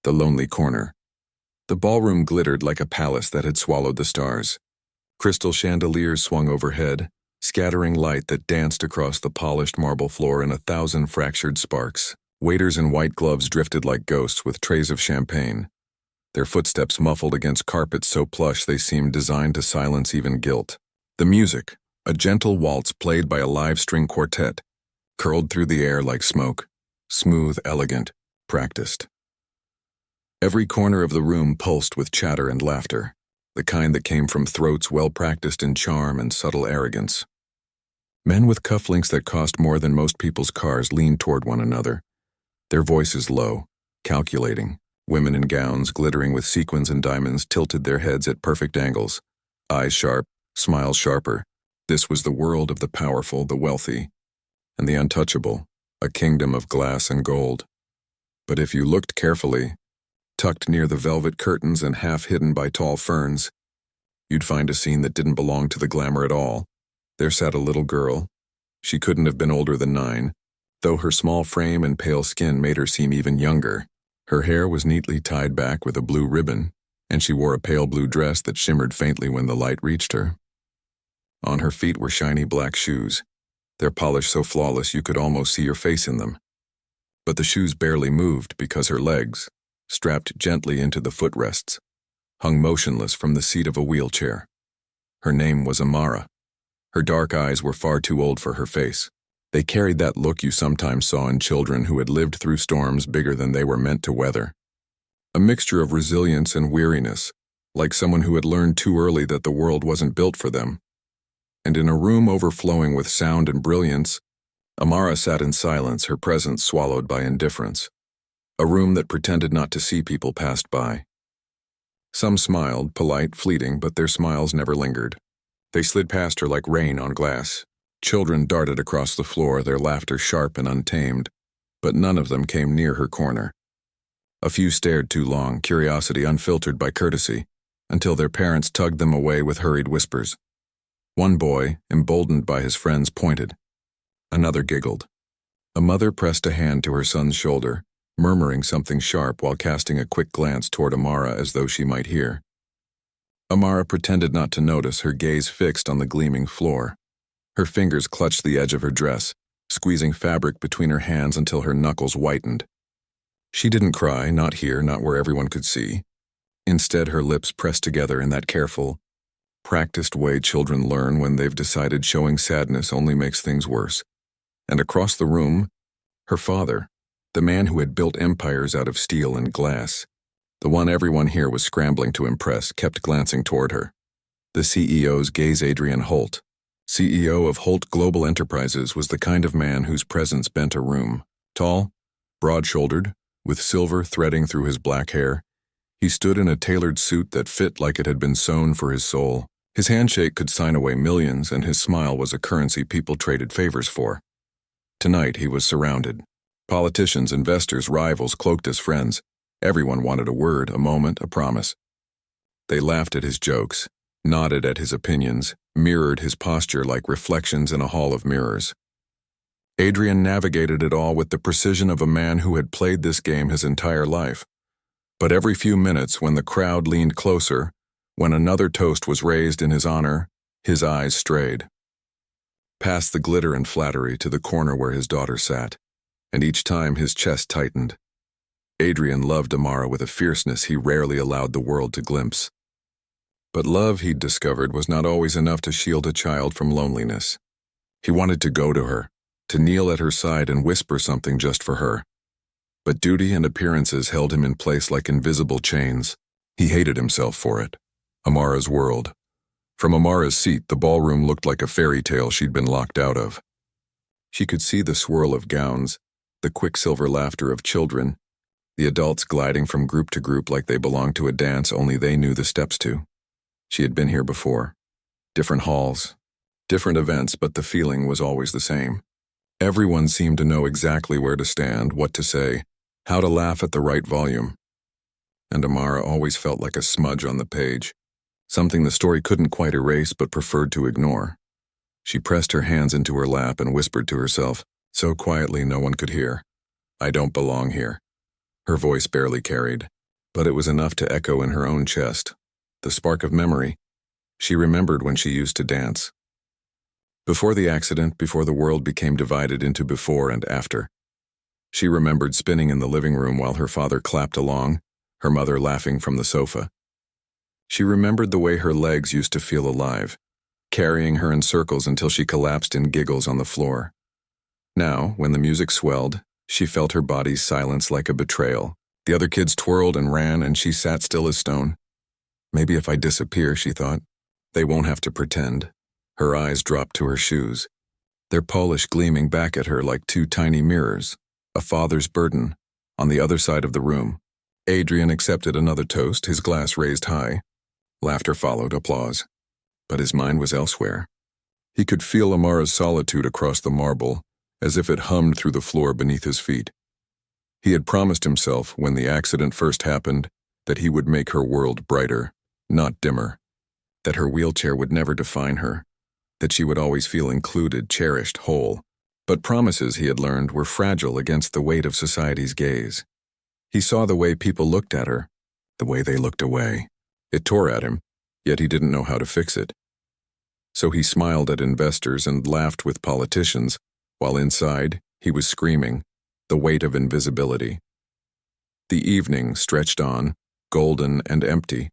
The lonely corner. The ballroom glittered like a palace that had swallowed the stars. Crystal chandeliers swung overhead, scattering light that danced across the polished marble floor in 1,000 fractured sparks. Waiters in white gloves drifted like ghosts with trays of champagne, their footsteps muffled against carpets so plush they seemed designed to silence even guilt. The music, a gentle waltz played by a live string quartet, curled through the air like smoke, smooth, elegant, practiced. Every corner of the room pulsed with chatter and laughter, the kind that came from throats well practiced in charm and subtle arrogance. Men with cufflinks that cost more than most people's cars leaned toward one another, their voices low, calculating. Women in gowns glittering with sequins and diamonds tilted their heads at perfect angles, eyes sharp, smiles sharper. This was the world of the powerful, the wealthy, and the untouchable, a kingdom of glass and gold. But if you looked carefully, tucked near the velvet curtains and half hidden by tall ferns, you'd find a scene that didn't belong to the glamour at all. There sat a little girl. She couldn't have been older than 9, though her small frame and pale skin made her seem even younger. Her hair was neatly tied back with a blue ribbon, and she wore a pale blue dress that shimmered faintly when the light reached her. On her feet were shiny black shoes, their polish so flawless you could almost see your face in them. But the shoes barely moved because her legs, strapped gently into the footrests, hung motionless from the seat of a wheelchair. Her name was Amara. Her dark eyes were far too old for her face. They carried that look you sometimes saw in children who had lived through storms bigger than they were meant to weather. A mixture of resilience and weariness, like someone who had learned too early that the world wasn't built for them. And in a room overflowing with sound and brilliance, Amara sat in silence, her presence swallowed by indifference. A room that pretended not to see people passed by. Some smiled, polite, fleeting, but their smiles never lingered. They slid past her like rain on glass. Children darted across the floor, their laughter sharp and untamed, but none of them came near her corner. A few stared too long, curiosity unfiltered by courtesy, until their parents tugged them away with hurried whispers. One boy, emboldened by his friends, pointed. Another giggled. A mother pressed a hand to her son's shoulder, murmuring something sharp while casting a quick glance toward Amara as though she might hear. Amara pretended not to notice, her gaze fixed on the gleaming floor. Her fingers clutched the edge of her dress, squeezing fabric between her hands until her knuckles whitened. She didn't cry, not here, not where everyone could see. Instead, her lips pressed together in that careful, practiced way children learn when they've decided showing sadness only makes things worse. And across the room, her father, the man who had built empires out of steel and glass, the one everyone here was scrambling to impress, kept glancing toward her. The CEO's Gaze Adrian Holt. CEO of Holt Global Enterprises, was the kind of man whose presence bent a room. Tall, broad-shouldered, with silver threading through his black hair, he stood in a tailored suit that fit like it had been sewn for his soul. His handshake could sign away millions, and his smile was a currency people traded favors for. Tonight he was surrounded. Politicians, investors, rivals cloaked as friends. Everyone wanted a word, a moment, a promise. They laughed at his jokes, nodded at his opinions, mirrored his posture like reflections in a hall of mirrors. Adrian navigated it all with the precision of a man who had played this game his entire life. But every few minutes, when the crowd leaned closer, when another toast was raised in his honor, his eyes strayed. Past the glitter and flattery to the corner where his daughter sat, and each time his chest tightened. Adrian loved Amara with a fierceness he rarely allowed the world to glimpse. But love, he'd discovered, was not always enough to shield a child from loneliness. He wanted to go to her, to kneel at her side and whisper something just for her. But duty and appearances held him in place like invisible chains. He hated himself for it. Amara's world. From Amara's seat, the ballroom looked like a fairy tale she'd been locked out of. She could see the swirl of gowns, the quicksilver laughter of children, the adults gliding from group to group like they belonged to a dance only they knew the steps to. She had been here before. Different halls, different events, but the feeling was always the same. Everyone seemed to know exactly where to stand, what to say, how to laugh at the right volume. And Amara always felt like a smudge on the page, something the story couldn't quite erase but preferred to ignore. She pressed her hands into her lap and whispered to herself, so quietly no one could hear, "I don't belong here." Her voice barely carried. But it was enough to echo in her own chest. The spark of memory. She remembered when she used to dance. Before the accident, before the world became divided into before and after. She remembered spinning in the living room while her father clapped along, her mother laughing from the sofa. She remembered the way her legs used to feel alive, carrying her in circles until she collapsed in giggles on the floor. Now, when the music swelled, she felt her body's silence like a betrayal. The other kids twirled and ran, and she sat still as stone. Maybe if I disappear, she thought, they won't have to pretend. Her eyes dropped to her shoes, their polish gleaming back at her like two tiny mirrors, a father's burden. On the other side of the room, Adrian accepted another toast, his glass raised high. Laughter followed, applause. But his mind was elsewhere. He could feel Amara's solitude across the marble, as if it hummed through the floor beneath his feet. He had promised himself, when the accident first happened, that he would make her world brighter, not dimmer, that her wheelchair would never define her, that she would always feel included, cherished, whole. But promises, he had learned, were fragile against the weight of society's gaze. He saw the way people looked at her, the way they looked away. It tore at him, yet he didn't know how to fix it. So he smiled at investors and laughed with politicians, while inside, he was screaming, the weight of invisibility. The evening stretched on, golden and empty.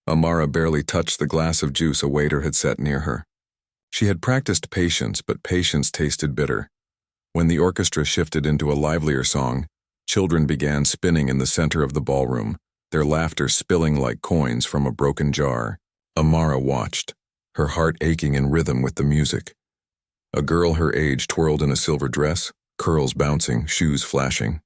Amara barely touched the glass of juice a waiter had set near her. She had practiced patience, but patience tasted bitter. When the orchestra shifted into a livelier song, children began spinning in the center of the ballroom, their laughter spilling like coins from a broken jar. Amara watched, her heart aching in rhythm with the music. A girl her age twirled in a silver dress, curls bouncing, shoes flashing.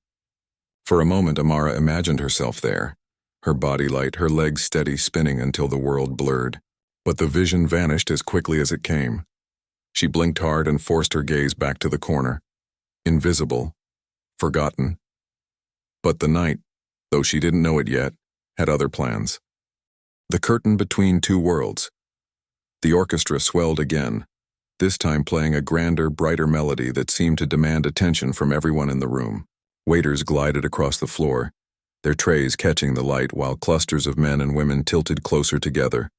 For a moment, Amara imagined herself there, her body light, her legs steady, spinning until the world blurred. But the vision vanished as quickly as it came. She blinked hard and forced her gaze back to the corner. Invisible. Forgotten. But the night, though she didn't know it yet, had other plans. The curtain between two worlds. The orchestra swelled again, this time playing a grander, brighter melody that seemed to demand attention from everyone in the room. Waiters glided across the floor, their trays catching the light while clusters of men and women tilted closer together,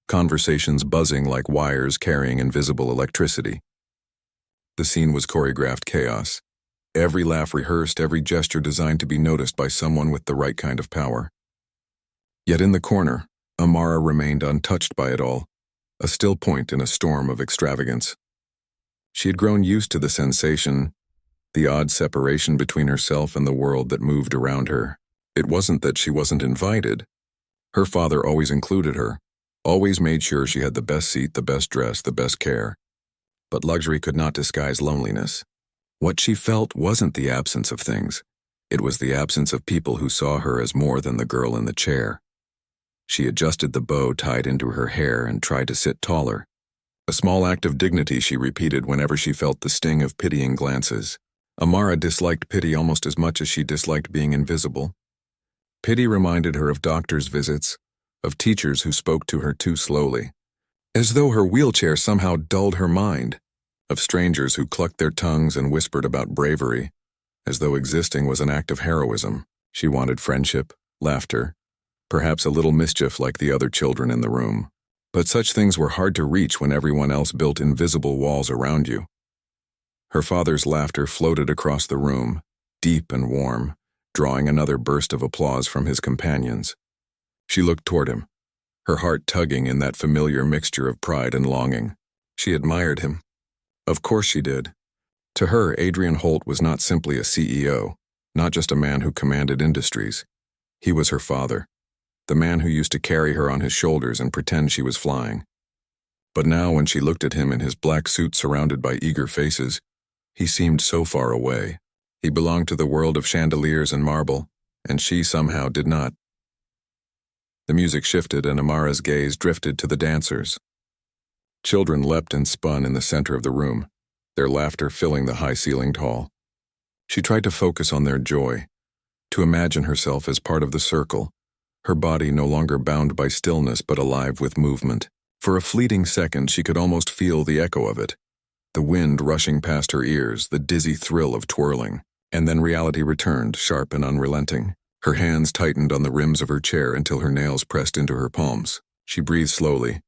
conversations buzzing like wires carrying invisible electricity. The scene was choreographed chaos. Every laugh rehearsed, every gesture designed to be noticed by someone with the right kind of power. Yet in the corner, Amara remained untouched by it all, a still point in a storm of extravagance. She had grown used to the sensation, the odd separation between herself and the world that moved around her. It wasn't that she wasn't invited. Her father always included her, always made sure she had the best seat, the best dress, the best care. But luxury could not disguise loneliness. What she felt wasn't the absence of things. It was the absence of people who saw her as more than the girl in the chair. She adjusted the bow tied into her hair and tried to sit taller. A small act of dignity she repeated whenever she felt the sting of pitying glances. Amara disliked pity almost as much as she disliked being invisible. Pity reminded her of doctors' visits, of teachers who spoke to her too slowly, as though her wheelchair somehow dulled her mind, of strangers who clucked their tongues and whispered about bravery, as though existing was an act of heroism. She wanted friendship, laughter, perhaps a little mischief like the other children in the room. But such things were hard to reach when everyone else built invisible walls around you. Her father's laughter floated across the room, deep and warm, drawing another burst of applause from his companions. She looked toward him, her heart tugging in that familiar mixture of pride and longing. She admired him. Of course she did. To her, Adrian Holt was not simply a CEO, not just a man who commanded industries. He was her father, the man who used to carry her on his shoulders and pretend she was flying. But now when she looked at him in his black suit surrounded by eager faces, he seemed so far away. He belonged to the world of chandeliers and marble, and she somehow did not. The music shifted and Amara's gaze drifted to the dancers. Children leapt and spun in the center of the room, their laughter filling the high-ceilinged hall. She tried to focus on their joy, to imagine herself as part of the circle, her body no longer bound by stillness but alive with movement. For a fleeting second she could almost feel the echo of it, the wind rushing past her ears, the dizzy thrill of twirling. And then reality returned, sharp and unrelenting. Her hands tightened on the rims of her chair until her nails pressed into her palms. She breathed slowly,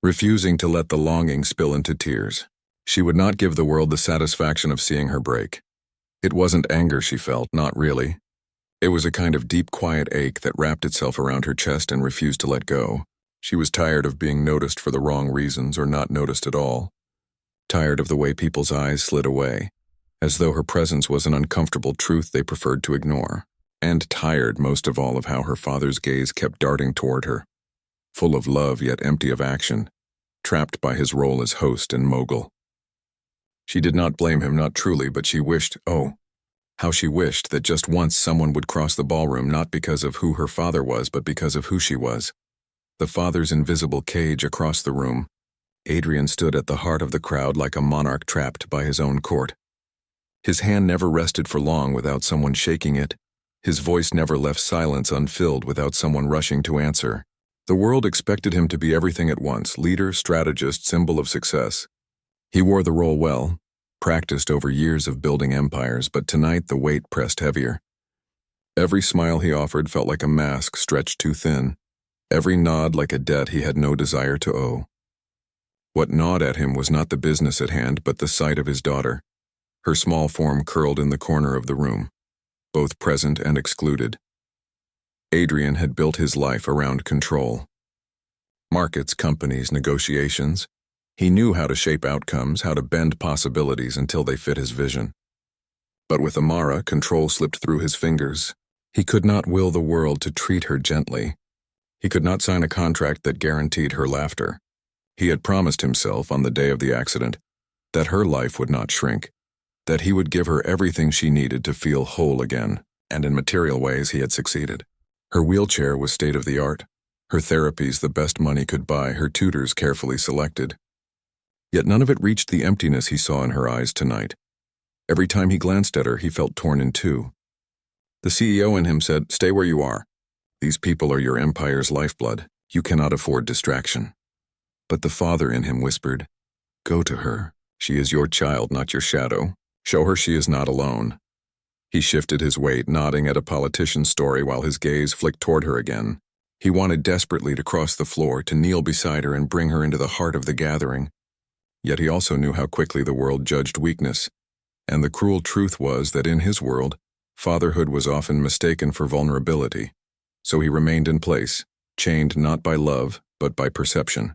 refusing to let the longing spill into tears. She would not give the world the satisfaction of seeing her break. It wasn't anger she felt, not really. It was a kind of deep, quiet ache that wrapped itself around her chest and refused to let go. She was tired of being noticed for the wrong reasons or not noticed at all. Tired of the way people's eyes slid away, as though her presence was an uncomfortable truth they preferred to ignore. And tired, most of all, of how her father's gaze kept darting toward her, full of love yet empty of action, trapped by his role as host and mogul. She did not blame him, not truly, but she wished, oh, how she wished that just once someone would cross the ballroom, not because of who her father was, but because of who she was. The father's invisible cage across the room. Adrian stood at the heart of the crowd like a monarch trapped by his own court. His hand never rested for long without someone shaking it. His voice never left silence unfilled without someone rushing to answer. The world expected him to be everything at once, leader, strategist, symbol of success. He wore the role well, practiced over years of building empires, but tonight the weight pressed heavier. Every smile he offered felt like a mask stretched too thin, every nod like a debt he had no desire to owe. What gnawed at him was not the business at hand, but the sight of his daughter, her small form curled in the corner of the room, both present and excluded. Adrian had built his life around control. Markets, companies, negotiations. He knew how to shape outcomes, how to bend possibilities until they fit his vision. But with Amara, control slipped through his fingers. He could not will the world to treat her gently. He could not sign a contract that guaranteed her laughter. He had promised himself on the day of the accident that her life would not shrink, that he would give her everything she needed to feel whole again, and in material ways he had succeeded. Her wheelchair was state-of-the-art, her therapies the best money could buy, her tutors carefully selected. Yet none of it reached the emptiness he saw in her eyes tonight. Every time he glanced at her, he felt torn in two. The CEO in him said, "Stay where you are. These people are your empire's lifeblood. You cannot afford distraction." But the father in him whispered, "Go to her. She is your child, not your shadow. Show her she is not alone." He shifted his weight, nodding at a politician's story while his gaze flicked toward her again. He wanted desperately to cross the floor, to kneel beside her and bring her into the heart of the gathering. Yet he also knew how quickly the world judged weakness, and the cruel truth was that in his world, fatherhood was often mistaken for vulnerability. So he remained in place, chained not by love, but by perception.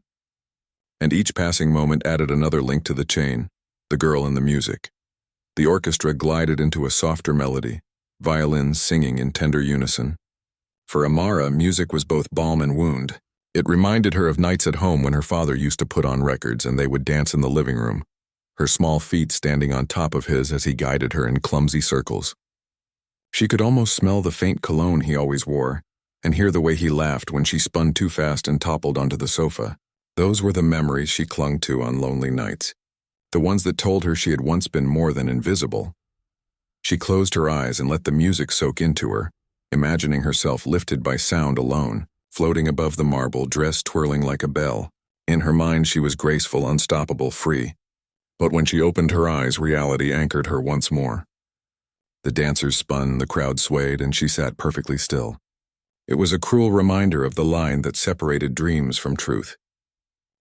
And each passing moment added another link to the chain, the girl and the music. The orchestra glided into a softer melody, violins singing in tender unison. For Amara, music was both balm and wound. It reminded her of nights at home when her father used to put on records and they would dance in the living room, her small feet standing on top of his as he guided her in clumsy circles. She could almost smell the faint cologne he always wore, and hear the way he laughed when she spun too fast and toppled onto the sofa. Those were the memories she clung to on lonely nights, the ones that told her she had once been more than invisible. She closed her eyes and let the music soak into her, imagining herself lifted by sound alone, floating above the marble, dress twirling like a bell. In her mind she was graceful, unstoppable, free. But when she opened her eyes, reality anchored her once more. The dancers spun, the crowd swayed, and she sat perfectly still. It was a cruel reminder of the line that separated dreams from truth.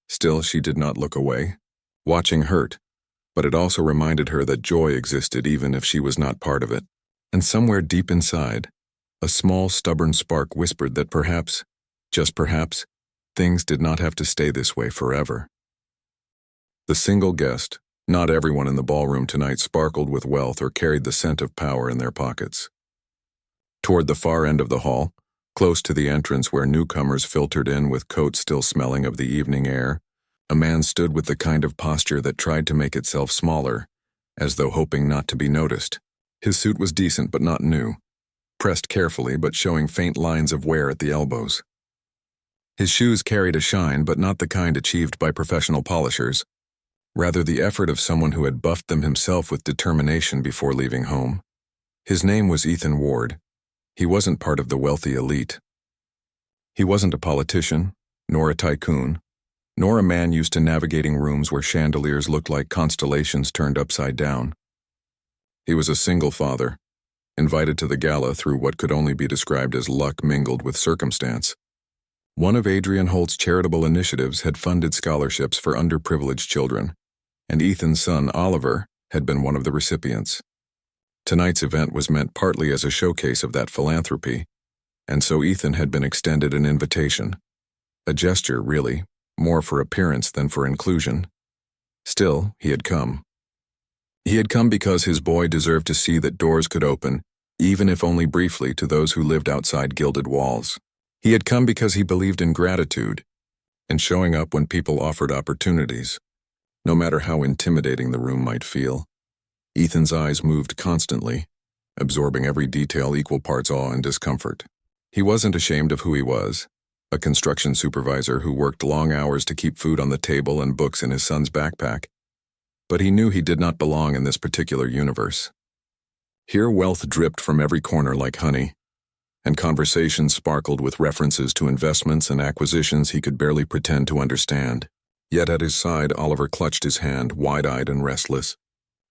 Still, she did not look away. Watching hurt, but it also reminded her that joy existed even if she was not part of it. And somewhere deep inside, a small, stubborn spark whispered that perhaps, just perhaps, things did not have to stay this way forever. The single guest, not everyone in the ballroom tonight sparkled with wealth or carried the scent of power in their pockets. Toward the far end of the hall, close to the entrance where newcomers filtered in with coats still smelling of the evening air, a man stood with the kind of posture that tried to make itself smaller, as though hoping not to be noticed. His suit was decent but not new, pressed carefully but showing faint lines of wear at the elbows. His shoes carried a shine, but not the kind achieved by professional polishers, rather the effort of someone who had buffed them himself with determination before leaving home. His name was Ethan Ward. He wasn't part of the wealthy elite. He wasn't a politician, nor a tycoon, nor a man used to navigating rooms where chandeliers looked like constellations turned upside down. He was a single father, invited to the gala through what could only be described as luck mingled with circumstance. One of Adrian Holt's charitable initiatives had funded scholarships for underprivileged children, and Ethan's son, Oliver, had been one of the recipients. Tonight's event was meant partly as a showcase of that philanthropy, and so Ethan had been extended an invitation. A gesture, really, more for appearance than for inclusion. Still, he had come. He had come because his boy deserved to see that doors could open, even if only briefly, to those who lived outside gilded walls. He had come because he believed in gratitude and showing up when people offered opportunities, no matter how intimidating the room might feel. Ethan's eyes moved constantly, absorbing every detail, equal parts awe and discomfort. He wasn't ashamed of who he was, a construction supervisor who worked long hours to keep food on the table and books in his son's backpack. But he knew he did not belong in this particular universe. Here wealth dripped from every corner like honey, and conversations sparkled with references to investments and acquisitions he could barely pretend to understand. Yet at his side, Oliver clutched his hand, wide-eyed and restless.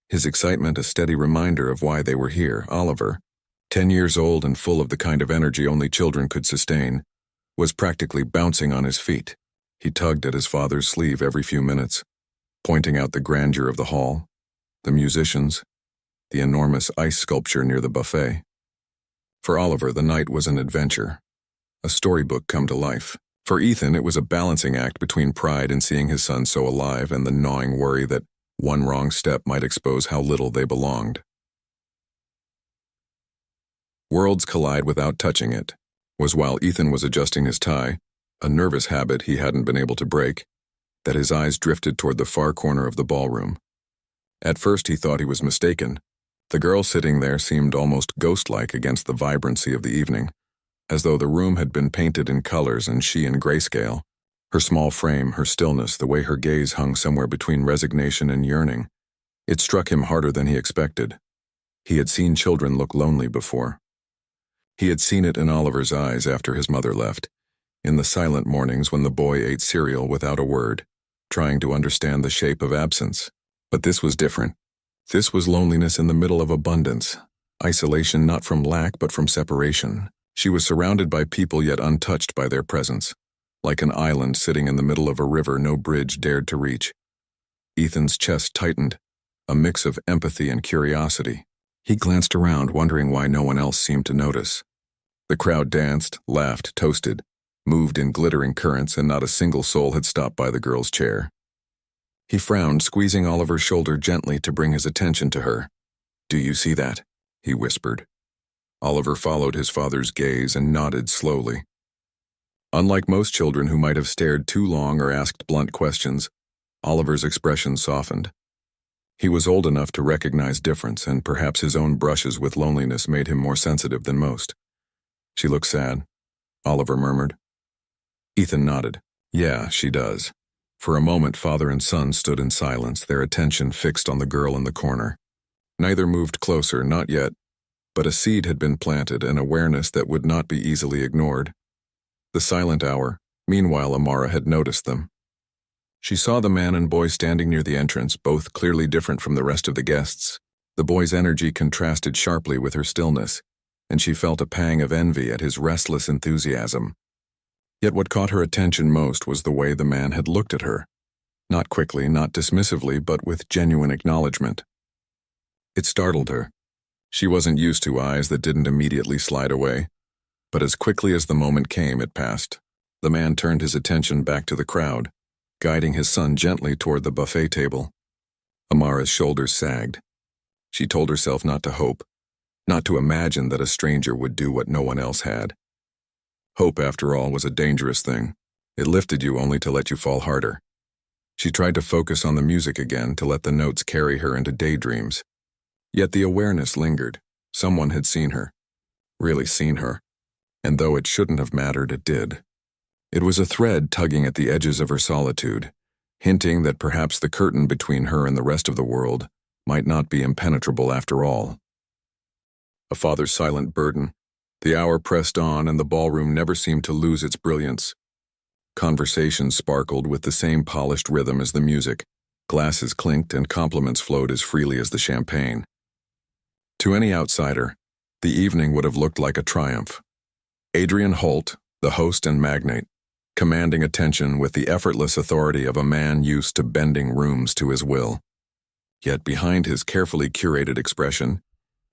His excitement a steady reminder of why they were here. Oliver, 10 years old and full of the kind of energy only children could sustain, was practically bouncing on his feet. He tugged at his father's sleeve every few minutes, pointing out the grandeur of the hall, the musicians, the enormous ice sculpture near the buffet. For Oliver, the night was an adventure, a storybook come to life. For Ethan, it was a balancing act between pride in seeing his son so alive and the gnawing worry that one wrong step might expose how little they belonged. Worlds collide without touching it, was while Ethan was adjusting his tie, a nervous habit he hadn't been able to break, that his eyes drifted toward the far corner of the ballroom. At first he thought he was mistaken. The girl sitting there seemed almost ghost-like against the vibrancy of the evening, as though the room had been painted in colors and she in grayscale. Her small frame, her stillness, the way her gaze hung somewhere between resignation and yearning. It struck him harder than he expected. He had seen children look lonely before. He had seen it in Oliver's eyes after his mother left, in the silent mornings when the boy ate cereal without a word, trying to understand the shape of absence. But this was different. This was loneliness in the middle of abundance, isolation not from lack but from separation. She was surrounded by people yet untouched by their presence, like an island sitting in the middle of a river no bridge dared to reach. Ethan's chest tightened, a mix of empathy and curiosity. He glanced around, wondering why no one else seemed to notice. The crowd danced, laughed, toasted, moved in glittering currents, and not a single soul had stopped by the girl's chair. He frowned, squeezing Oliver's shoulder gently to bring his attention to her. "Do you see that?" he whispered. Oliver followed his father's gaze and nodded slowly. Unlike most children who might have stared too long or asked blunt questions, Oliver's expression softened. He was old enough to recognize difference, and perhaps his own brushes with loneliness made him more sensitive than most. "She looks sad," Oliver murmured. Ethan nodded. "Yeah, she does." For a moment, father and son stood in silence, their attention fixed on the girl in the corner. Neither moved closer, not yet, but a seed had been planted, an awareness that would not be easily ignored. The silent hour. Meanwhile, Amara had noticed them. She saw the man and boy standing near the entrance, both clearly different from the rest of the guests. The boy's energy contrasted sharply with her stillness, and she felt a pang of envy at his restless enthusiasm. Yet what caught her attention most was the way the man had looked at her. Not quickly, not dismissively, but with genuine acknowledgement. It startled her. She wasn't used to eyes that didn't immediately slide away. But as quickly as the moment came, it passed. The man turned his attention back to the crowd, guiding his son gently toward the buffet table. Amara's shoulders sagged. She told herself not to hope, not to imagine that a stranger would do what no one else had. Hope, after all, was a dangerous thing. It lifted you only to let you fall harder. She tried to focus on the music again, to let the notes carry her into daydreams. Yet the awareness lingered. Someone had seen her. Really seen her. And though it shouldn't have mattered, it did. It was a thread tugging at the edges of her solitude, hinting that perhaps the curtain between her and the rest of the world might not be impenetrable after all. A father's silent burden. The hour pressed on, and the ballroom never seemed to lose its brilliance. Conversation sparkled with the same polished rhythm as the music. Glasses clinked and compliments flowed as freely as the champagne. To any outsider, The evening would have looked like a triumph. Adrian Holt, the host and magnate, commanding attention with the effortless authority of a man used to bending rooms to his will. Yet behind his carefully curated expression,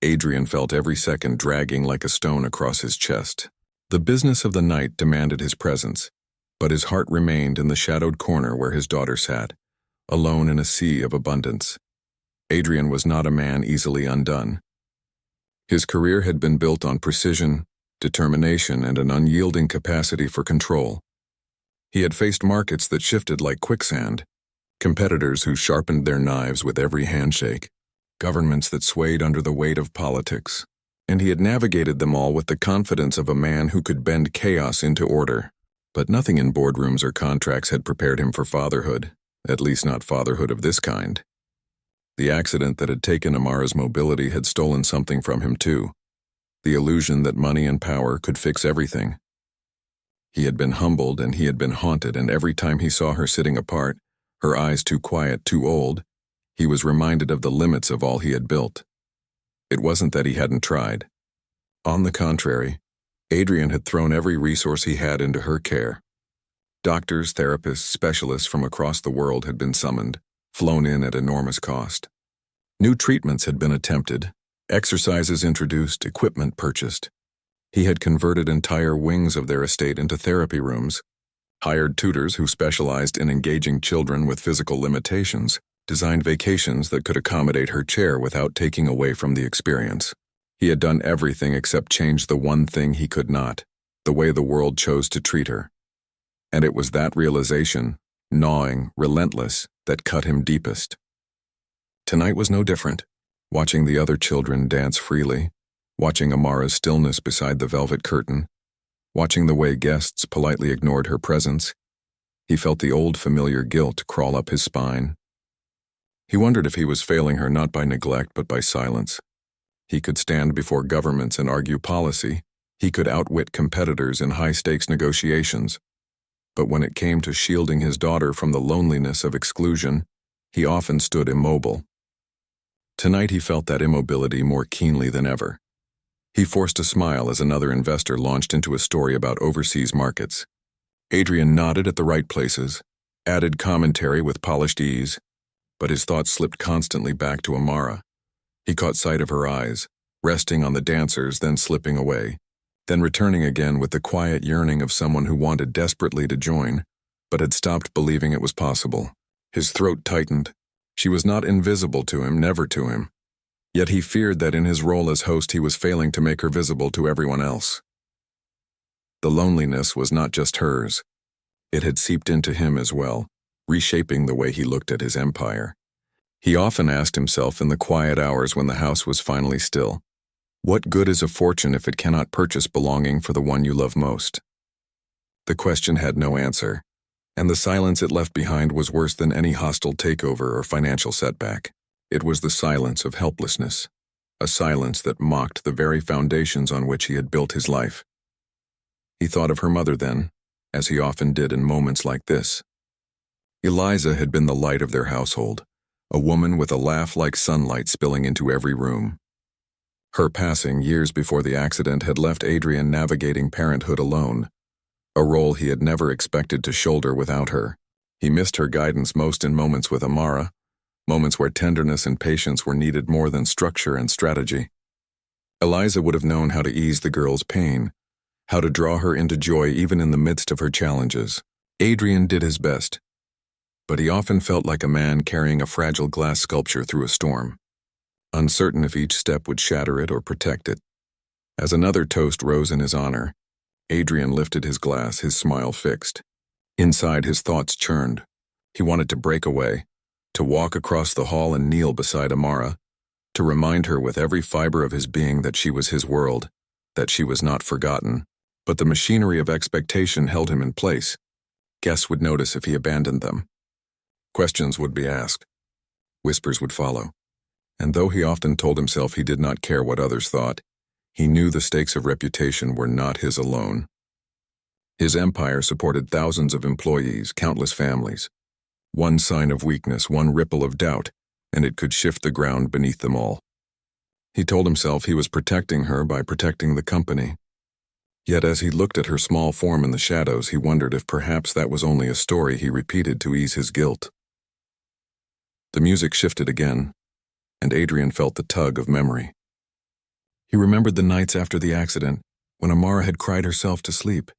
Adrian felt every second dragging like a stone across his chest. The business of the night demanded his presence, but his heart remained in the shadowed corner where his daughter sat, alone in a sea of abundance. Adrian was not a man easily undone. His career had been built on precision, determination, and an unyielding capacity for control. He had faced markets that shifted like quicksand, competitors who sharpened their knives with every handshake, governments that swayed under the weight of politics, and he had navigated them all with the confidence of a man who could bend chaos into order. But nothing in boardrooms or contracts had prepared him for fatherhood, at least not fatherhood of this kind. The accident that had taken Amara's mobility had stolen something from him too, the illusion that money and power could fix everything. He had been humbled and he had been haunted, and every time he saw her sitting apart, her eyes too quiet, too old, he was reminded of the limits of all he had built. It wasn't that he hadn't tried. On the contrary, Adrian had thrown every resource he had into her care. Doctors, therapists, specialists from across the world had been summoned, flown in at enormous cost. New treatments had been attempted, exercises introduced, equipment purchased. He had converted entire wings of their estate into therapy rooms, hired tutors who specialized in engaging children with physical limitations, designed vacations that could accommodate her chair without taking away from the experience. He had done everything except change the one thing he could not, the way the world chose to treat her. And it was that realization, gnawing, relentless, that cut him deepest. Tonight was no different, watching the other children dance freely, watching Amara's stillness beside the velvet curtain, watching the way guests politely ignored her presence. He felt the old familiar guilt crawl up his spine. He wondered if he was failing her not by neglect but by silence. He could stand before governments and argue policy. He could outwit competitors in high-stakes negotiations. But when it came to shielding his daughter from the loneliness of exclusion, he often stood immobile. Tonight he felt that immobility more keenly than ever. He forced a smile as another investor launched into a story about overseas markets. Adrian nodded at the right places, added commentary with polished ease, but his thoughts slipped constantly back to Amara. He caught sight of her eyes, resting on the dancers, then slipping away, then returning again with the quiet yearning of someone who wanted desperately to join, but had stopped believing it was possible. His throat tightened. She was not invisible to him, never to him. Yet he feared that in his role as host he was failing to make her visible to everyone else. The loneliness was not just hers. It had seeped into him as well, reshaping the way he looked at his empire. He often asked himself in the quiet hours when the house was finally still, what good is a fortune if it cannot purchase belonging for the one you love most? The question had no answer, and the silence it left behind was worse than any hostile takeover or financial setback. It was the silence of helplessness, a silence that mocked the very foundations on which he had built his life. He thought of her mother then, as he often did in moments like this. Eliza had been the light of their household, a woman with a laugh like sunlight spilling into every room. Her passing years before the accident had left Adrian navigating parenthood alone, a role he had never expected to shoulder without her. He missed her guidance most in moments with Amara, moments where tenderness and patience were needed more than structure and strategy. Eliza would have known how to ease the girl's pain, how to draw her into joy even in the midst of her challenges. Adrian did his best, but he often felt like a man carrying a fragile glass sculpture through a storm, uncertain if each step would shatter it or protect it. As another toast rose in his honor, Adrian lifted his glass, his smile fixed. Inside, his thoughts churned. He wanted to break away, to walk across the hall and kneel beside Amara, to remind her with every fiber of his being that she was his world, that she was not forgotten. But the machinery of expectation held him in place. Guests would notice if he abandoned them. Questions would be asked. Whispers would follow. And though he often told himself he did not care what others thought, he knew the stakes of reputation were not his alone. His empire supported thousands of employees, countless families. One sign of weakness, one ripple of doubt, and it could shift the ground beneath them all. He told himself he was protecting her by protecting the company. Yet as he looked at her small form in the shadows, he wondered if perhaps that was only a story he repeated to ease his guilt. The music shifted again, and Adrian felt the tug of memory. He remembered the nights after the accident, when Amara had cried herself to sleep,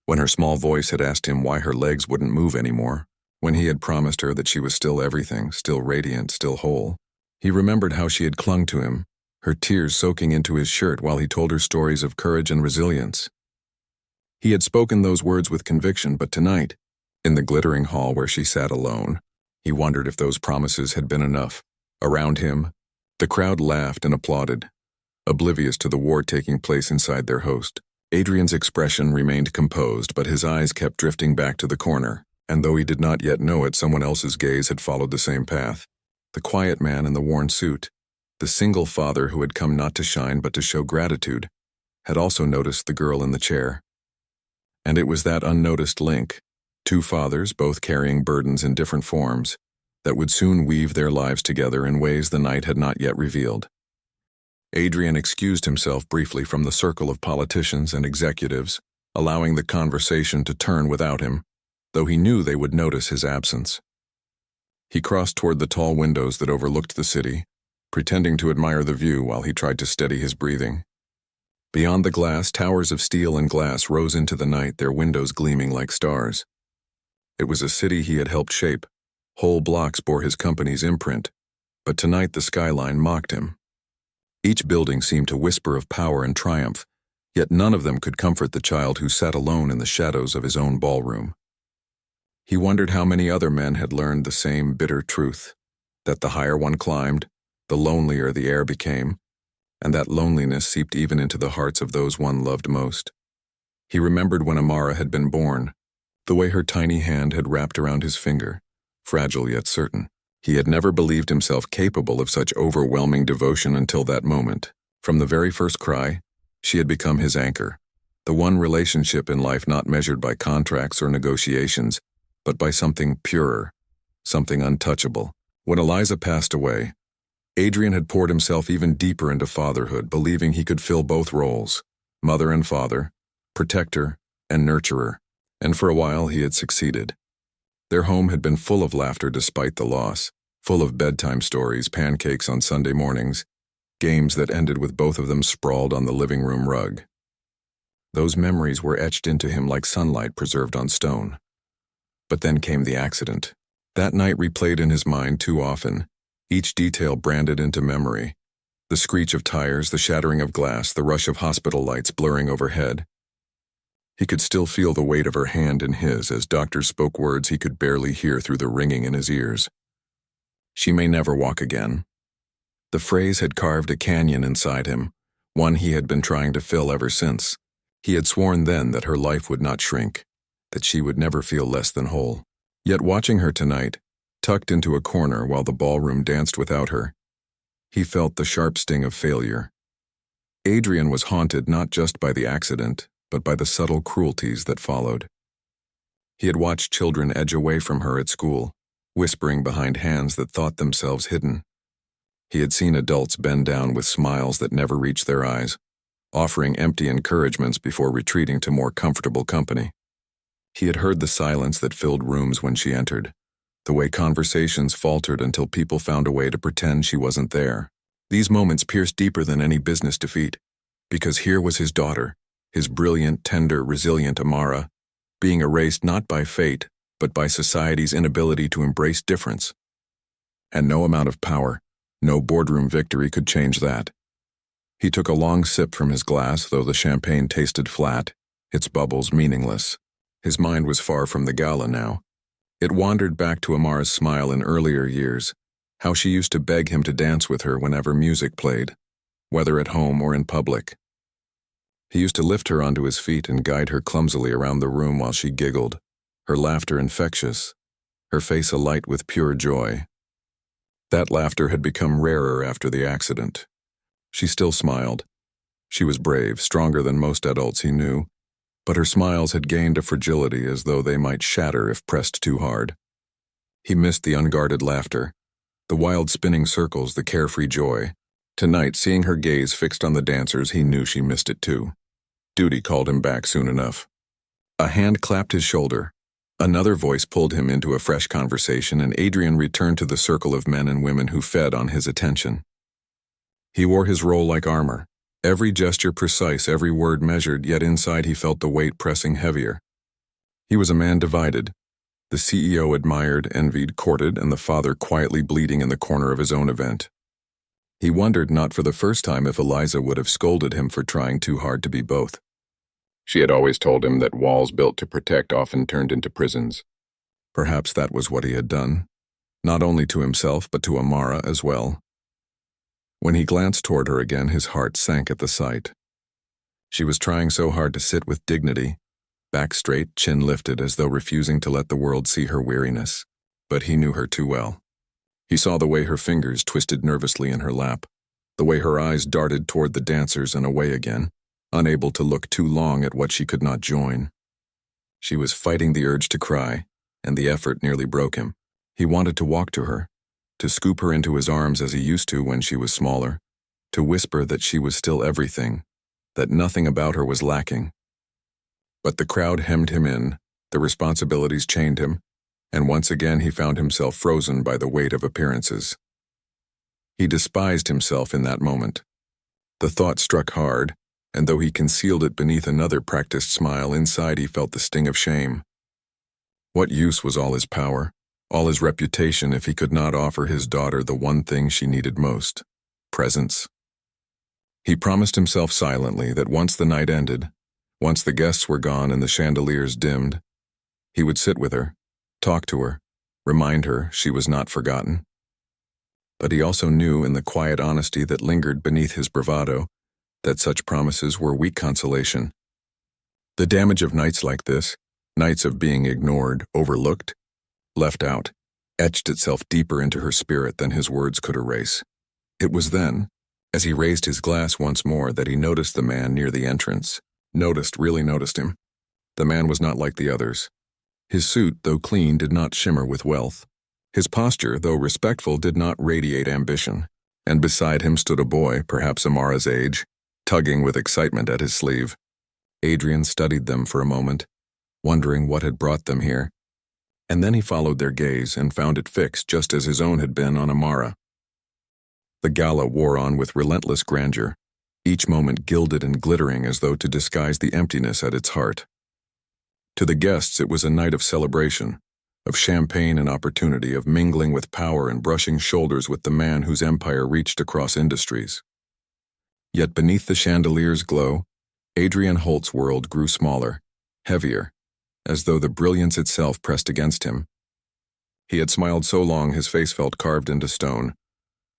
when her small voice had asked him why her legs wouldn't move anymore, when he had promised her that she was still everything, still radiant, still whole. He remembered how she had clung to him, her tears soaking into his shirt while he told her stories of courage and resilience. He had spoken those words with conviction, but tonight, in the glittering hall where she sat alone, he wondered if those promises had been enough. Around him, the crowd laughed and applauded, oblivious to the war taking place inside their host. Adrian's expression remained composed, but his eyes kept drifting back to the corner, and though he did not yet know it, someone else's gaze had followed the same path. The quiet man in the worn suit, the single father who had come not to shine but to show gratitude, had also noticed the girl in the chair. And it was that unnoticed link, two fathers both carrying burdens in different forms, that would soon weave their lives together in ways the night had not yet revealed. Adrian excused himself briefly from the circle of politicians and executives, allowing the conversation to turn without him, though he knew they would notice his absence. He crossed toward the tall windows that overlooked the city, pretending to admire the view while he tried to steady his breathing. Beyond the glass, towers of steel and glass rose into the night, their windows gleaming like stars. It was a city he had helped shape. Whole blocks bore his company's imprint, but tonight the skyline mocked him. Each building seemed to whisper of power and triumph, yet none of them could comfort the child who sat alone in the shadows of his own ballroom. He wondered how many other men had learned the same bitter truth, that the higher one climbed, the lonelier the air became, and that loneliness seeped even into the hearts of those one loved most. He remembered when Amara had been born, the way her tiny hand had wrapped around his finger, fragile yet certain. He had never believed himself capable of such overwhelming devotion until that moment. From the very first cry, she had become his anchor, the one relationship in life not measured by contracts or negotiations, but by something purer, something untouchable. When Eliza passed away, Adrian had poured himself even deeper into fatherhood, believing he could fill both roles, mother and father, protector and nurturer, and for a while he had succeeded. Their home had been full of laughter despite the loss, full of bedtime stories, pancakes on Sunday mornings, games that ended with both of them sprawled on the living room rug. Those memories were etched into him like sunlight preserved on stone. But then came the accident. That night replayed in his mind too often, each detail branded into memory. The screech of tires, the shattering of glass, the rush of hospital lights blurring overhead. He could still feel the weight of her hand in his as doctors spoke words he could barely hear through the ringing in his ears. She may never walk again. The phrase had carved a canyon inside him, one he had been trying to fill ever since. He had sworn then that her life would not shrink, that she would never feel less than whole. Yet watching her tonight, tucked into a corner while the ballroom danced without her, he felt the sharp sting of failure. Adrian was haunted not just by the accident, but by the subtle cruelties that followed. He had watched children edge away from her at school, whispering behind hands that thought themselves hidden. He had seen adults bend down with smiles that never reached their eyes, offering empty encouragements before retreating to more comfortable company. He had heard the silence that filled rooms when she entered, the way conversations faltered until people found a way to pretend she wasn't there. These moments pierced deeper than any business defeat, because here was his daughter, his brilliant, tender, resilient Amara, being erased not by fate, but by society's inability to embrace difference. And no amount of power, no boardroom victory could change that. He took a long sip from his glass, though the champagne tasted flat, its bubbles meaningless. His mind was far from the gala now. It wandered back to Amara's smile in earlier years, how she used to beg him to dance with her whenever music played, whether at home or in public. He used to lift her onto his feet and guide her clumsily around the room while she giggled, her laughter infectious, her face alight with pure joy. That laughter had become rarer after the accident. She still smiled. She was brave, stronger than most adults he knew, but her smiles had gained a fragility as though they might shatter if pressed too hard. He missed the unguarded laughter, the wild spinning circles, the carefree joy. Tonight, seeing her gaze fixed on the dancers, he knew she missed it too. Duty called him back soon enough. A hand clapped his shoulder. Another voice pulled him into a fresh conversation, and Adrian returned to the circle of men and women who fed on his attention. He wore his role like armor, every gesture precise, every word measured, yet inside he felt the weight pressing heavier. He was a man divided. The CEO admired, envied, courted, and the father quietly bleeding in the corner of his own event. He wondered, not for the first time, if Eliza would have scolded him for trying too hard to be both. She had always told him that walls built to protect often turned into prisons. Perhaps that was what he had done, not only to himself but to Amara as well. When he glanced toward her again, his heart sank at the sight. She was trying so hard to sit with dignity, back straight, chin lifted, as though refusing to let the world see her weariness. But he knew her too well. He saw the way her fingers twisted nervously in her lap, the way her eyes darted toward the dancers and away again, unable to look too long at what she could not join. She was fighting the urge to cry, and the effort nearly broke him. He wanted to walk to her, to scoop her into his arms as he used to when she was smaller, to whisper that she was still everything, that nothing about her was lacking. But the crowd hemmed him in, the responsibilities chained him, and once again he found himself frozen by the weight of appearances. He despised himself in that moment. The thought struck hard, and though he concealed it beneath another practiced smile, inside he felt the sting of shame. What use was all his power, all his reputation, if he could not offer his daughter the one thing she needed most: presence? He promised himself silently that once the night ended, once the guests were gone and the chandeliers dimmed, he would sit with her, talk to her, remind her she was not forgotten. But he also knew, in the quiet honesty that lingered beneath his bravado, that such promises were weak consolation. The damage of nights like this, nights of being ignored, overlooked, left out, etched itself deeper into her spirit than his words could erase. It was then, as he raised his glass once more, that he noticed the man near the entrance. Really noticed him. The man was not like the others. His suit, though clean, did not shimmer with wealth. His posture, though respectful, did not radiate ambition. And beside him stood a boy, perhaps Amara's age, tugging with excitement at his sleeve. Adrian studied them for a moment, wondering what had brought them here. And then he followed their gaze and found it fixed just as his own had been on Amara. The gala wore on with relentless grandeur, each moment gilded and glittering as though to disguise the emptiness at its heart. To the guests it was a night of celebration, of champagne and opportunity, of mingling with power and brushing shoulders with the man whose empire reached across industries. Yet beneath the chandelier's glow, Adrian Holt's world grew smaller, heavier, as though the brilliance itself pressed against him. He had smiled so long his face felt carved into stone,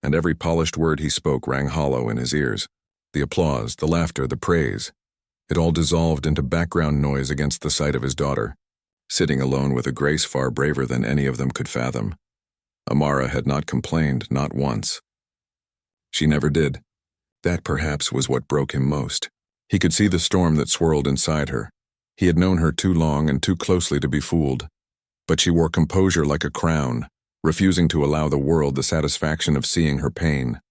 and every polished word he spoke rang hollow in his ears. The applause, the laughter, the praise, it all dissolved into background noise against the sight of his daughter, sitting alone with a grace far braver than any of them could fathom. Amara had not complained, not once. She never did. That perhaps was what broke him most. He could see the storm that swirled inside her. He had known her too long and too closely to be fooled. But she wore composure like a crown, refusing to allow the world the satisfaction of seeing her pain.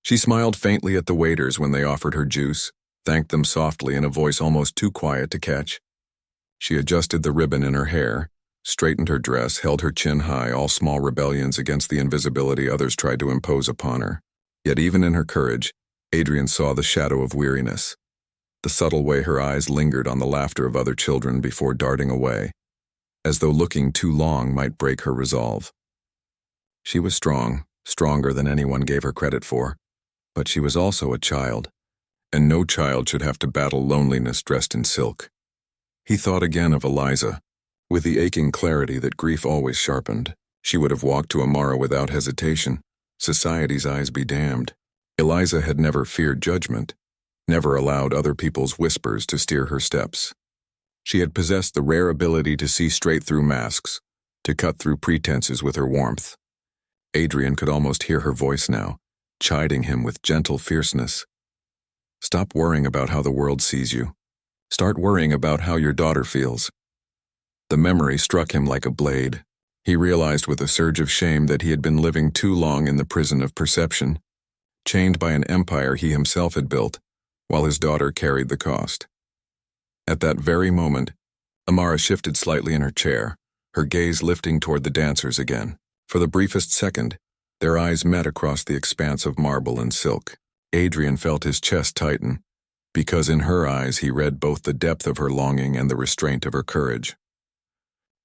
She smiled faintly at the waiters when they offered her juice, thanked them softly in a voice almost too quiet to catch. She adjusted the ribbon in her hair, straightened her dress, held her chin high, all small rebellions against the invisibility others tried to impose upon her. Yet even in her courage, Adrian saw the shadow of weariness, the subtle way her eyes lingered on the laughter of other children before darting away, as though looking too long might break her resolve. She was strong, stronger than anyone gave her credit for. But she was also a child, and no child should have to battle loneliness dressed in silk. He thought again of Eliza. With the aching clarity that grief always sharpened, she would have walked to Amara without hesitation, society's eyes be damned. Eliza had never feared judgment, never allowed other people's whispers to steer her steps. She had possessed the rare ability to see straight through masks, to cut through pretenses with her warmth. Adrian could almost hear her voice now, chiding him with gentle fierceness. Stop worrying about how the world sees you. Start worrying about how your daughter feels. The memory struck him like a blade. He realized with a surge of shame that he had been living too long in the prison of perception, chained by an empire he himself had built, while his daughter carried the cost. At that very moment, Amara shifted slightly in her chair, her gaze lifting toward the dancers again. For the briefest second, their eyes met across the expanse of marble and silk. Adrian felt his chest tighten, because in her eyes he read both the depth of her longing and the restraint of her courage.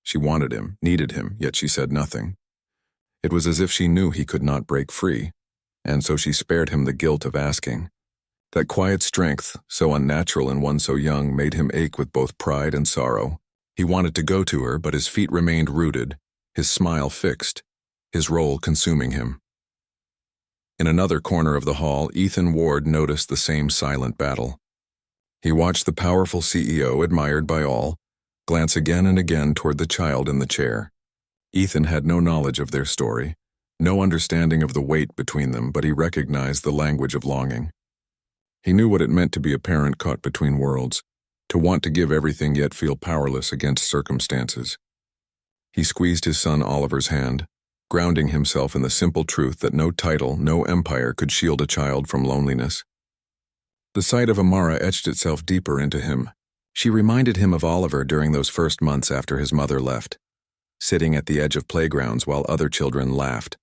She wanted him, needed him, yet she said nothing. It was as if she knew he could not break free, and so she spared him the guilt of asking. That quiet strength, so unnatural in one so young, made him ache with both pride and sorrow. He wanted to go to her, but his feet remained rooted, his smile fixed, his role consuming him. In another corner of the hall, Ethan Ward noticed the same silent battle. He watched the powerful CEO, admired by all, glance again and again toward the child in the chair. Ethan had no knowledge of their story, no understanding of the weight between them, but he recognized the language of longing. He knew what it meant to be a parent caught between worlds, to want to give everything yet feel powerless against circumstances. He squeezed his son Oliver's hand, grounding himself in the simple truth that no title, no empire could shield a child from loneliness. The sight of Amara etched itself deeper into him. She reminded him of Oliver during those first months after his mother left, sitting at the edge of playgrounds while other children laughed,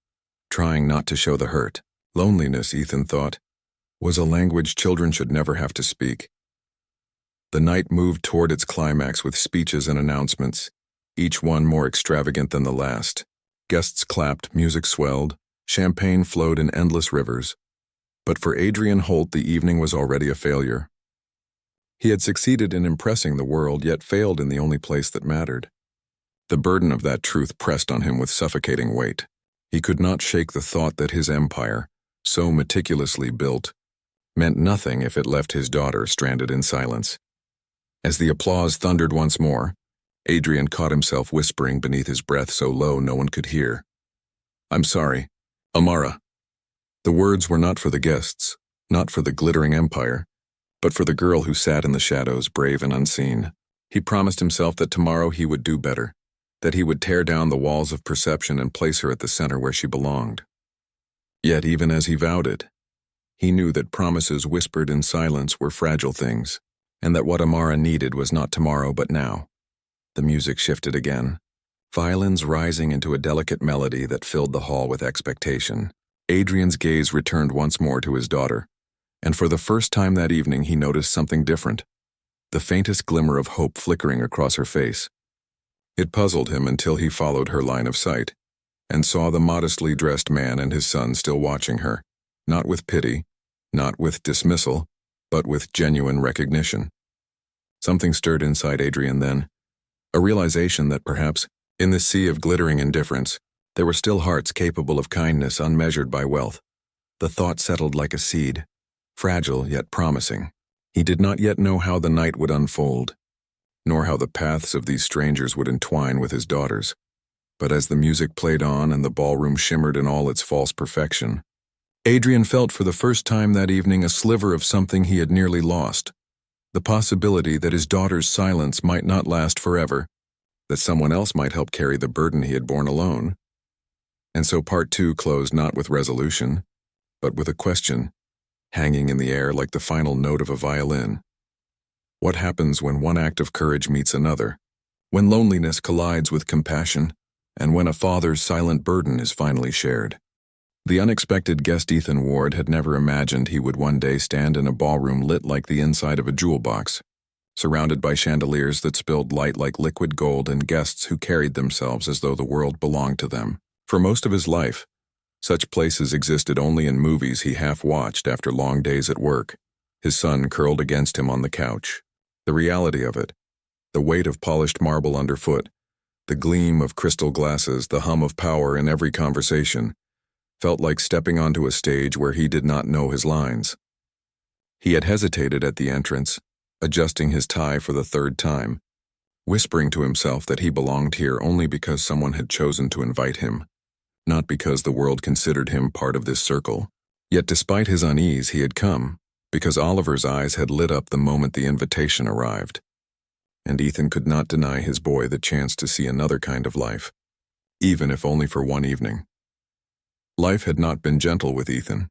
trying not to show the hurt. Loneliness, Ethan thought, was a language children should never have to speak. The night moved toward its climax with speeches and announcements, each one more extravagant than the last. Guests clapped, music swelled, champagne flowed in endless rivers. But for Adrian Holt, the evening was already a failure. He had succeeded in impressing the world, yet failed in the only place that mattered. The burden of that truth pressed on him with suffocating weight. He could not shake the thought that his empire, so meticulously built, meant nothing if it left his daughter stranded in silence. As the applause thundered once more, Adrian caught himself whispering beneath his breath so low no one could hear. "I'm sorry, Amara." The words were not for the guests, not for the glittering empire, but for the girl who sat in the shadows, brave and unseen. He promised himself that tomorrow he would do better, that he would tear down the walls of perception and place her at the center where she belonged. Yet even as he vowed it, he knew that promises whispered in silence were fragile things, and that what Amara needed was not tomorrow but now. The music shifted again, violins rising into a delicate melody that filled the hall with expectation. Adrian's gaze returned once more to his daughter, and for the first time that evening he noticed something different, the faintest glimmer of hope flickering across her face. It puzzled him until he followed her line of sight, and saw the modestly dressed man and his son still watching her, not with pity, not with dismissal, but with genuine recognition. Something stirred inside Adrian then, a realization that perhaps, in this sea of glittering indifference, there were still hearts capable of kindness unmeasured by wealth. The thought settled like a seed, fragile yet promising. He did not yet know how the night would unfold, nor how the paths of these strangers would entwine with his daughters. But as the music played on and the ballroom shimmered in all its false perfection, Adrian felt for the first time that evening a sliver of something he had nearly lost, the possibility that his daughter's silence might not last forever, that someone else might help carry the burden he had borne alone. And so part two closed not with resolution, but with a question, hanging in the air like the final note of a violin. What happens when one act of courage meets another, when loneliness collides with compassion, and when a father's silent burden is finally shared? The unexpected guest Ethan Ward had never imagined he would one day stand in a ballroom lit like the inside of a jewel box, surrounded by chandeliers that spilled light like liquid gold and guests who carried themselves as though the world belonged to them. For most of his life, such places existed only in movies he half-watched after long days at work, his son curled against him on the couch. The reality of it, the weight of polished marble underfoot, the gleam of crystal glasses, the hum of power in every conversation, felt like stepping onto a stage where he did not know his lines. He had hesitated at the entrance, adjusting his tie for the third time, whispering to himself that he belonged here only because someone had chosen to invite him, not because the world considered him part of this circle. Yet despite his unease, he had come, because Oliver's eyes had lit up the moment the invitation arrived. And Ethan could not deny his boy the chance to see another kind of life, even if only for one evening. Life had not been gentle with Ethan.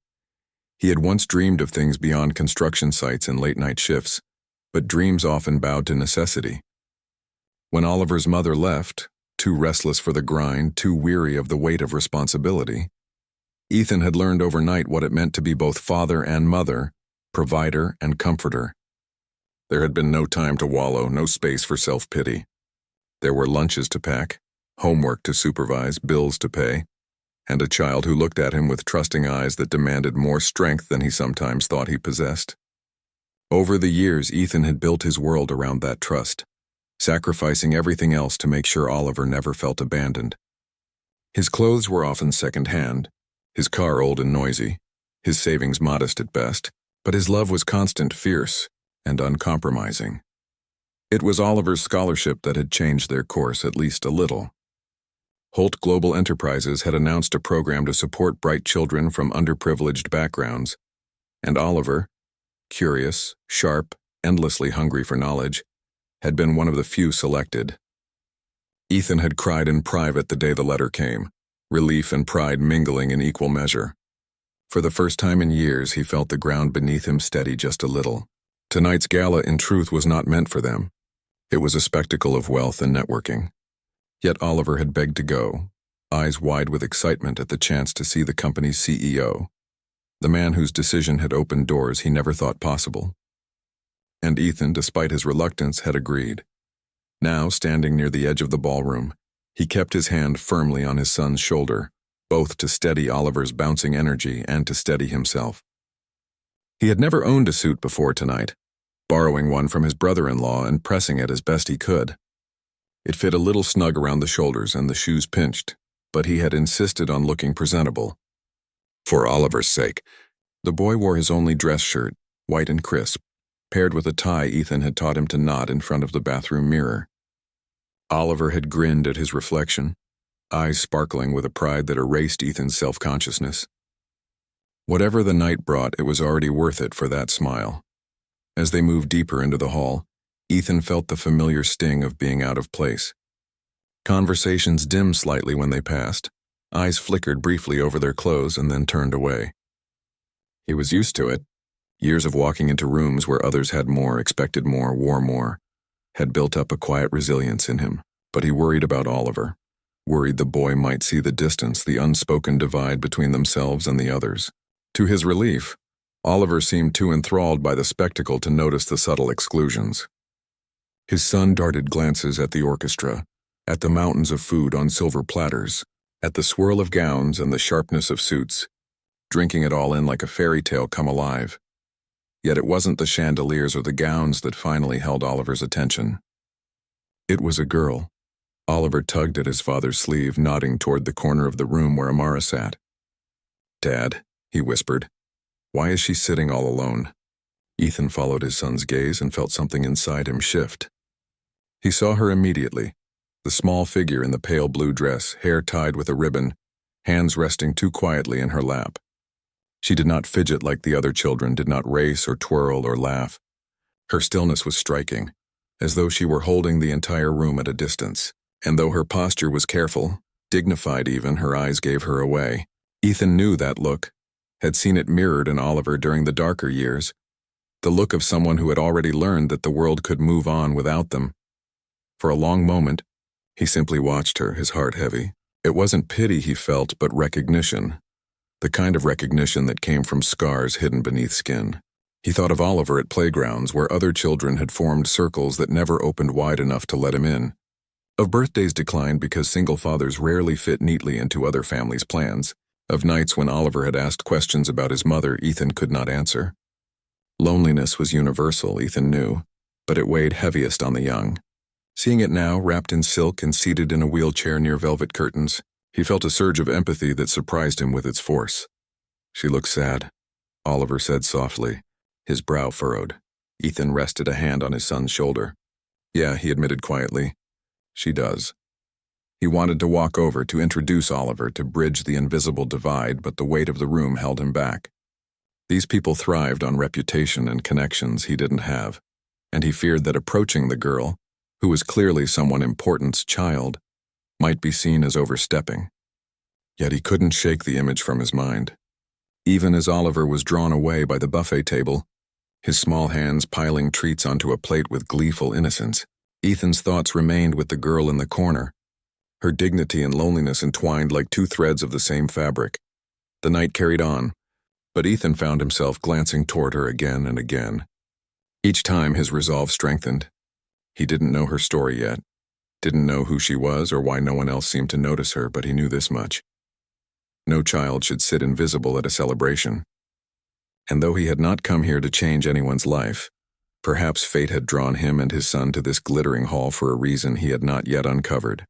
He had once dreamed of things beyond construction sites and late-night shifts, but dreams often bowed to necessity. When Oliver's mother left, too restless for the grind, too weary of the weight of responsibility, Ethan had learned overnight what it meant to be both father and mother, provider and comforter. There had been no time to wallow, no space for self-pity. There were lunches to pack, homework to supervise, bills to pay, and a child who looked at him with trusting eyes that demanded more strength than he sometimes thought he possessed. Over the years, Ethan had built his world around that trust, sacrificing everything else to make sure Oliver never felt abandoned. His clothes were often second-hand, his car old and noisy, his savings modest at best, but his love was constant, fierce, and uncompromising. It was Oliver's scholarship that had changed their course at least a little. Holt Global Enterprises had announced a program to support bright children from underprivileged backgrounds, and Oliver, curious, sharp, endlessly hungry for knowledge, had been one of the few selected. Ethan had cried in private the day the letter came, relief and pride mingling in equal measure. For the first time in years, he felt the ground beneath him steady just a little. Tonight's gala, in truth, was not meant for them. It was a spectacle of wealth and networking. Yet Oliver had begged to go, eyes wide with excitement at the chance to see the company's CEO, the man whose decision had opened doors he never thought possible. And Ethan, despite his reluctance, had agreed. Now, standing near the edge of the ballroom, he kept his hand firmly on his son's shoulder, both to steady Oliver's bouncing energy and to steady himself. He had never owned a suit before tonight, borrowing one from his brother-in-law and pressing it as best he could. It fit a little snug around the shoulders and the shoes pinched, but he had insisted on looking presentable. For Oliver's sake, the boy wore his only dress shirt, white and crisp, paired with a tie Ethan had taught him to knot in front of the bathroom mirror. Oliver had grinned at his reflection, eyes sparkling with a pride that erased Ethan's self-consciousness. Whatever the night brought, it was already worth it for that smile. As they moved deeper into the hall, Ethan felt the familiar sting of being out of place. Conversations dimmed slightly when they passed, eyes flickered briefly over their clothes and then turned away. He was used to it. Years of walking into rooms where others had more, expected more, wore more, had built up a quiet resilience in him, but he worried about Oliver, worried the boy might see the distance, the unspoken divide between themselves and the others. To his relief, Oliver seemed too enthralled by the spectacle to notice the subtle exclusions. His son darted glances at the orchestra, at the mountains of food on silver platters, at the swirl of gowns and the sharpness of suits, drinking it all in like a fairy tale come alive. Yet it wasn't the chandeliers or the gowns that finally held Oliver's attention. It was a girl. Oliver tugged at his father's sleeve, nodding toward the corner of the room where Amara sat. "Dad," he whispered, "why is she sitting all alone?" Ethan followed his son's gaze and felt something inside him shift. He saw her immediately, the small figure in the pale blue dress, hair tied with a ribbon, hands resting too quietly in her lap. She did not fidget like the other children, did not race or twirl or laugh. Her stillness was striking, as though she were holding the entire room at a distance. And though her posture was careful, dignified even, her eyes gave her away. Ethan knew that look, had seen it mirrored in Oliver during the darker years, the look of someone who had already learned that the world could move on without them. For a long moment, he simply watched her, his heart heavy. It wasn't pity he felt, but recognition, the kind of recognition that came from scars hidden beneath skin. He thought of Oliver at playgrounds where other children had formed circles that never opened wide enough to let him in. Of birthdays declined because single fathers rarely fit neatly into other families' plans. Of nights when Oliver had asked questions about his mother Ethan could not answer. Loneliness was universal, Ethan knew, but it weighed heaviest on the young. Seeing it now, wrapped in silk and seated in a wheelchair near velvet curtains, he felt a surge of empathy that surprised him with its force. "She looks sad," Oliver said softly, his brow furrowed. Ethan rested a hand on his son's shoulder. "Yeah," he admitted quietly. "She does." He wanted to walk over to introduce Oliver to bridge the invisible divide, but the weight of the room held him back. These people thrived on reputation and connections he didn't have, and he feared that approaching the girl, who was clearly someone important's child, might be seen as overstepping. Yet he couldn't shake the image from his mind. Even as Oliver was drawn away by the buffet table, his small hands piling treats onto a plate with gleeful innocence, Ethan's thoughts remained with the girl in the corner, her dignity and loneliness entwined like two threads of the same fabric. The night carried on, but Ethan found himself glancing toward her again and again. Each time his resolve strengthened. He didn't know her story yet, didn't know who she was or why no one else seemed to notice her, but he knew this much. No child should sit invisible at a celebration. And though he had not come here to change anyone's life, perhaps fate had drawn him and his son to this glittering hall for a reason he had not yet uncovered.